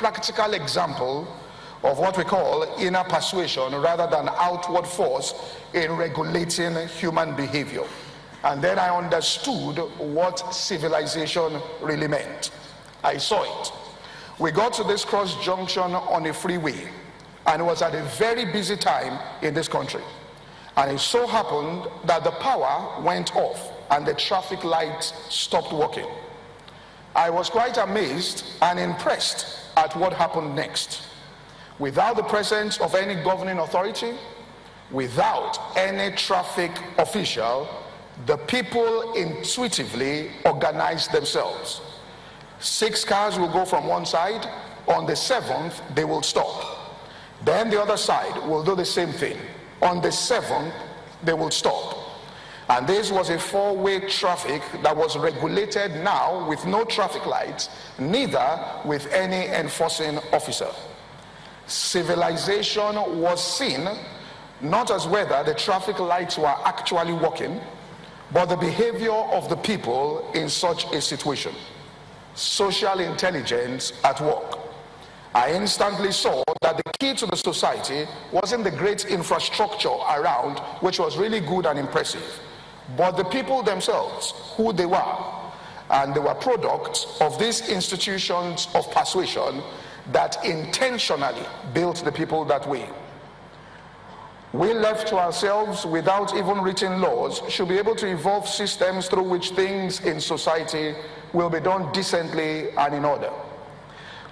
practical example of what we call inner persuasion rather than outward force in regulating human behavior. And then I understood what civilization really meant. I saw it. We got to this cross junction on a freeway, and it was at a very busy time in this country. And it so happened that the power went off and the traffic lights stopped working. I was quite amazed and impressed at what happened next. Without the presence of any governing authority, without any traffic official, the people intuitively organized themselves. 6 cars will go from one side. On the 7th, they will stop. Then the other side will do the same thing. On the 7th, they will stop. And this was a 4-way traffic that was regulated now with no traffic lights, neither with any enforcing officer. Civilization was seen not as whether the traffic lights were actually working, but the behavior of the people in such a situation. Social intelligence at work. I instantly saw that the key to the society wasn't the great infrastructure around, which was really good and impressive, but the people themselves, who they were. And they were products of these institutions of persuasion that intentionally built the people that way. We left to ourselves without even written laws should be able to evolve systems through which things in society will be done decently and in order.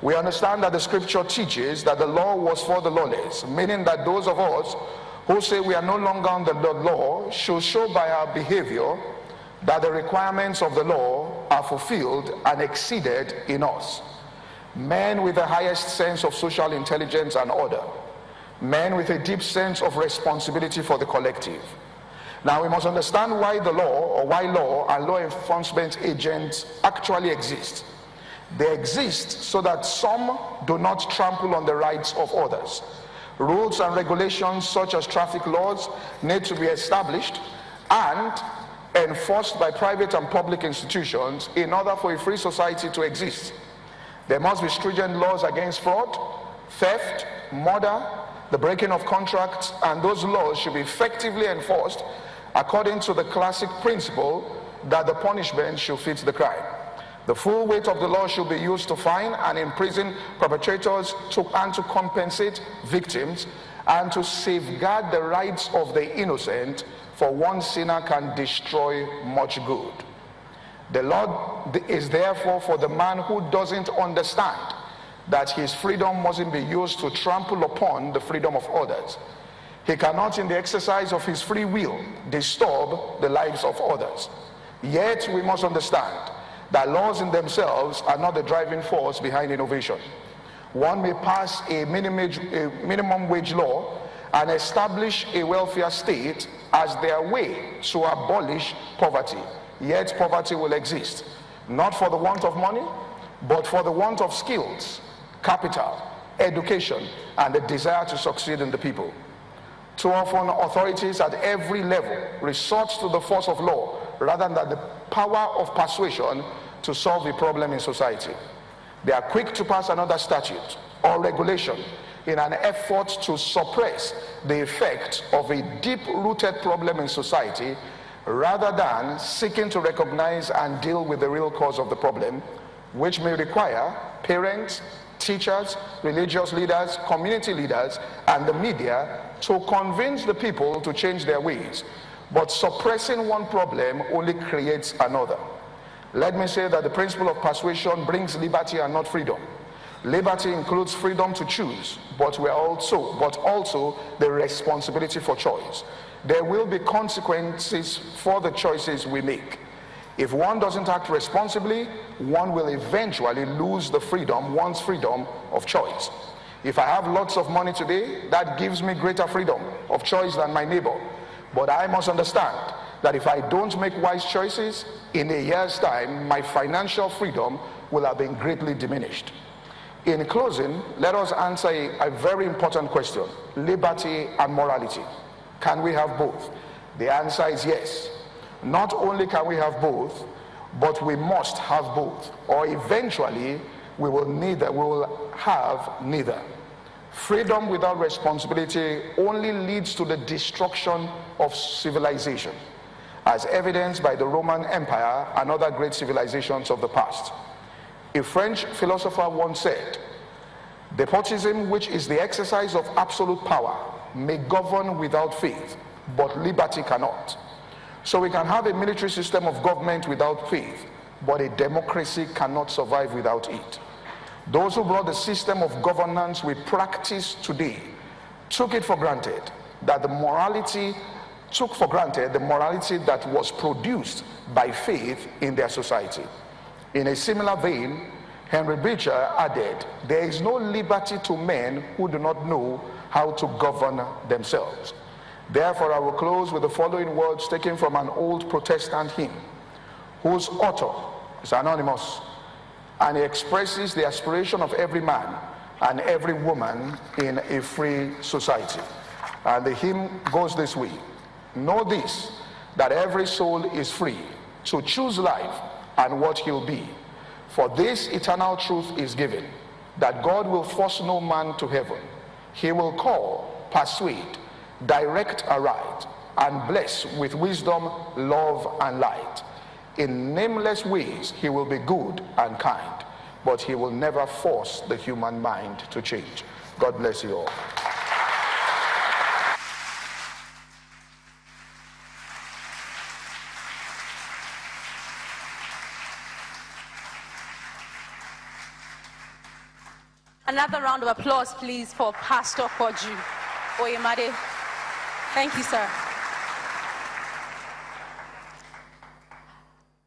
We understand that the scripture teaches that the law was for the lawless, meaning that those of us who say we are no longer under the law should show by our behavior that the requirements of the law are fulfilled and exceeded in us. Men with the highest sense of social intelligence and order. Men with a deep sense of responsibility for the collective. Now we must understand why the law, or why law and law enforcement agents actually exist. They exist so that some do not trample on the rights of others. Rules and regulations such as traffic laws need to be established and enforced by private and public institutions in order for a free society to exist. There must be stringent laws against fraud, theft, murder, the breaking of contracts, and those laws should be effectively enforced according to the classic principle that the punishment should fit the crime. The full weight of the law should be used to fine and imprison perpetrators and to compensate victims and to safeguard the rights of the innocent, for one sinner can destroy much good. The law is therefore for the man who doesn't understand that his freedom mustn't be used to trample upon the freedom of others. He cannot, in the exercise of his free will, disturb the lives of others. Yet we must understand that laws in themselves are not the driving force behind innovation. One may pass a minimum wage law and establish a welfare state as their way to abolish poverty. Yet poverty will exist, not for the want of money, but for the want of skills, capital, education, and the desire to succeed in the people. Too often, authorities at every level resort to the force of law rather than the power of persuasion to solve a problem in society. They are quick to pass another statute or regulation in an effort to suppress the effect of a deep-rooted problem in society rather than seeking to recognize and deal with the real cause of the problem, which may require parents, teachers, religious leaders, community leaders, and the media to convince the people to change their ways. But suppressing one problem only creates another. Let me say that the principle of persuasion brings liberty and not freedom. Liberty includes freedom to choose, but also the responsibility for choice. There will be consequences for the choices we make. If one doesn't act responsibly, one will eventually lose one's freedom of choice. If I have lots of money today, that gives me greater freedom of choice than my neighbor. But I must understand that if I don't make wise choices, in a year's time, my financial freedom will have been greatly diminished. In closing, let us answer a very important question: liberty and morality. Can we have both? The answer is yes. Not only can we have both, but we must have both, or eventually we will have neither. Freedom without responsibility only leads to the destruction of civilization, as evidenced by the Roman Empire and other great civilizations of the past. A French philosopher once said, "Despotism, which is the exercise of absolute power, may govern without faith, but liberty cannot." So we can have a military system of government without faith, but a democracy cannot survive without it. Those who brought the system of governance we practice today took for granted the morality that was produced by faith in their society. In a similar vein, Henry Beecher added, "There is no liberty to men who do not know how to govern themselves." Therefore, I will close with the following words taken from an old Protestant hymn, whose author is anonymous, and he expresses the aspiration of every man and every woman in a free society. And the hymn goes this way: "Know this, that every soul is free to choose life and what he'll be. For this eternal truth is given, that God will force no man to heaven. He will call, persuade, direct aright, and bless with wisdom, love, and light. In nameless ways he will be good and kind, but he will never force the human mind to change." God bless you all. Another round of applause, please, for Pastor Koju Oyemade. Thank you, sir.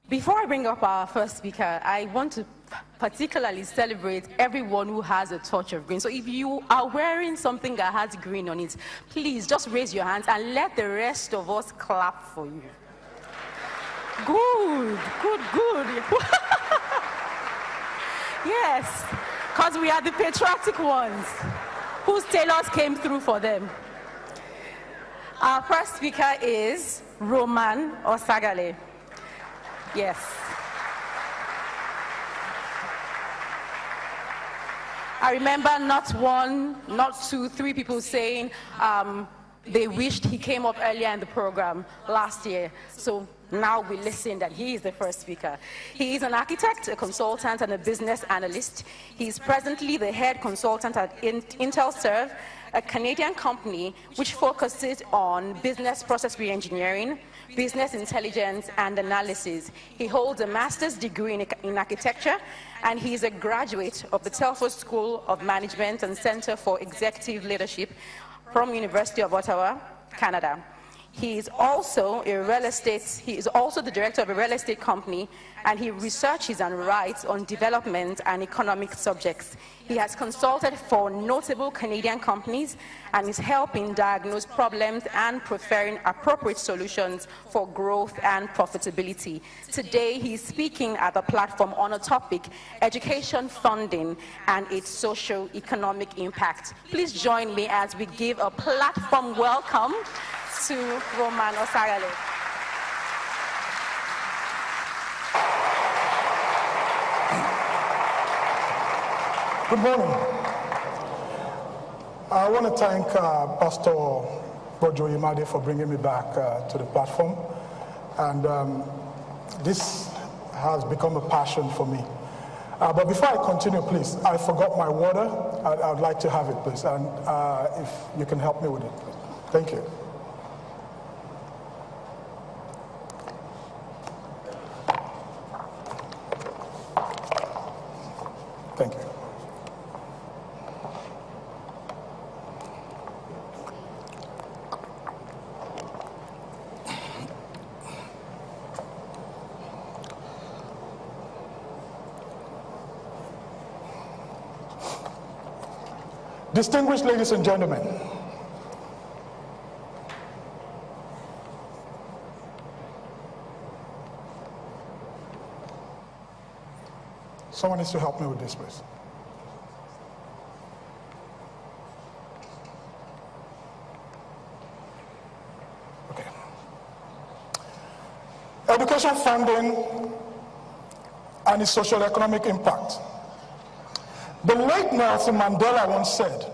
Before I bring up our first speaker, I want to particularly celebrate everyone who has a touch of green. So if you are wearing something that has green on it, please just raise your hands and let the rest of us clap for you. Good, good, good. Yes, because we are the patriotic ones whose tailors came through for them. Our first speaker is Roman Osagale. Yes. I remember not one, not two, three people saying they wished he came up earlier in the program last year. So now we listen that he is the first speaker. He is an architect, a consultant, and a business analyst. He is presently the head consultant at IntelServe, a Canadian company which focuses on business process reengineering, business intelligence, and analysis. He holds a master's degree in architecture, and he is a graduate of the Telford School of Management and Center for Executive Leadership from University of Ottawa, Canada. He is also the director of a real estate company, and he researches and writes on development and economic subjects. He has consulted for notable Canadian companies and is helping diagnose problems and preferring appropriate solutions for growth and profitability. Today, he is speaking at the platform on a topic, education funding and its socio-economic impact. Please join me as we give a platform welcome to Roman Osagale. Good morning. I want to thank Pastor Koju Oyemade for bringing me back to the platform. And this has become a passion for me. But before I continue, please, I forgot my water. I'd like to have it, please. And if you can help me with it, please. Thank you. Thank you. Distinguished ladies and gentlemen, someone needs to help me with this, please. Okay. Education funding and its social economic impact The late Nelson Mandela once said,